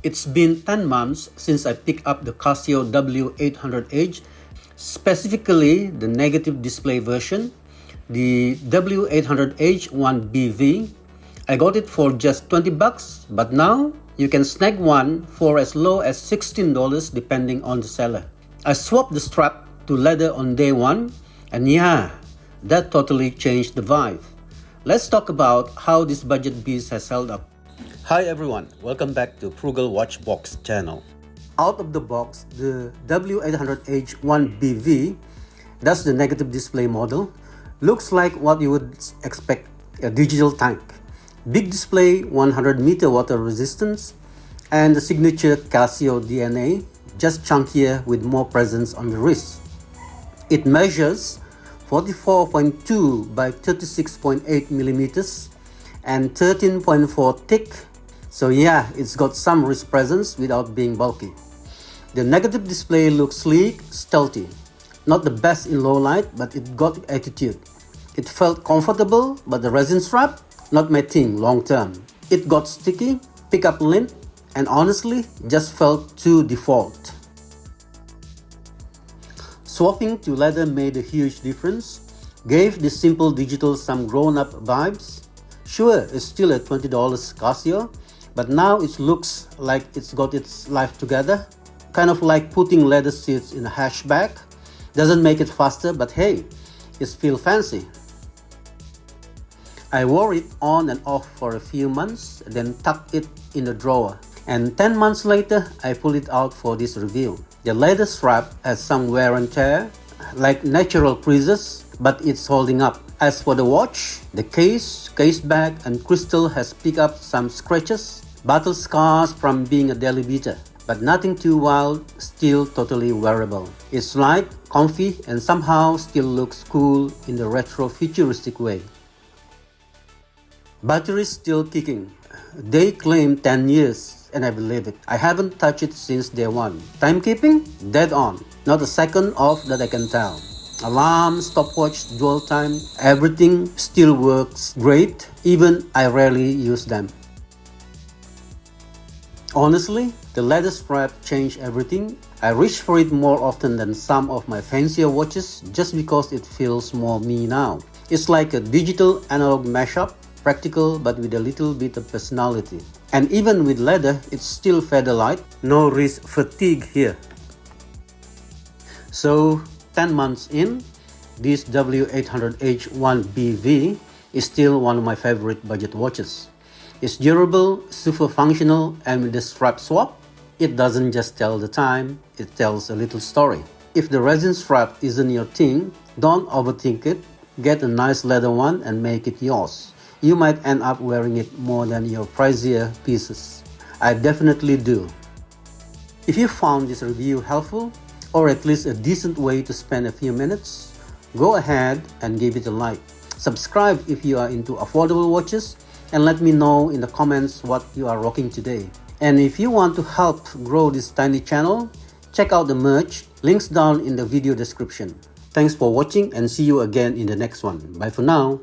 It's been 10 months since I picked up the Casio W-800H, specifically the negative display version, the W-800H-1BV. I got it for just 20 bucks, but now you can snag one for as low as $16 depending on the seller. I swapped the strap to leather on day one, and yeah, that totally changed the vibe. Let's talk about how this budget beast has held up. Hi everyone, welcome back to Frugal Watchbox channel. Out of the box, the W-800H-1BV, that's the negative display model, looks like what you would expect, a digital tank. Big display, 100 meter water resistance, and the signature Casio DNA, just chunkier with more presence on the wrist. It measures 44.2 by 36.8 millimeters and 13.4 thick. So yeah, it's got some wrist presence without being bulky. The negative display looks sleek, stealthy. Not the best in low light, but it got attitude. It felt comfortable, but the resin strap, not my thing long term. It got sticky, pickup lint, and honestly, just felt too default. Swapping to leather made a huge difference, gave the simple digital some grown-up vibes. Sure, it's still a $20 Casio, but now it looks like it's got its life together. Kind of like putting leather seats in a hatchback. Doesn't make it faster, but hey, it feels fancy. I wore it on and off for a few months, then tucked it in the drawer. And 10 months later, I pulled it out for this review. The leather strap has some wear and tear, like natural creases, but it's holding up. As for the watch, the case back, and crystal has picked up some scratches, battle scars from being a daily beater, but nothing too wild, still totally wearable. It's light, comfy, and somehow still looks cool in the retro futuristic way. Battery still kicking. They claim 10 years, and I believe it. I haven't touched it since day one. Timekeeping? Dead on. Not a second off that I can tell. Alarm, stopwatch, dual time, everything still works great, even I rarely use them. Honestly, the leather strap changed everything. I reach for it more often than some of my fancier watches just because it feels more me now. It's like a digital analog mashup, practical but with a little bit of personality. And even with leather, it's still feather light, no wrist fatigue here. So 10 months in, this W-800H-1BV is still one of my favorite budget watches. It's durable, super functional, and with the strap swap, it doesn't just tell the time, it tells a little story. If the resin strap isn't your thing, don't overthink it. Get a nice leather one and make it yours. You might end up wearing it more than your pricier pieces. I definitely do. If you found this review helpful, or at least a decent way to spend a few minutes, go ahead and give it a like. Subscribe if you are into affordable watches, and let me know in the comments what you are rocking today. And if you want to help grow this tiny channel, check out the merch, links down in the video description. Thanks for watching and see you again in the next one. Bye for now.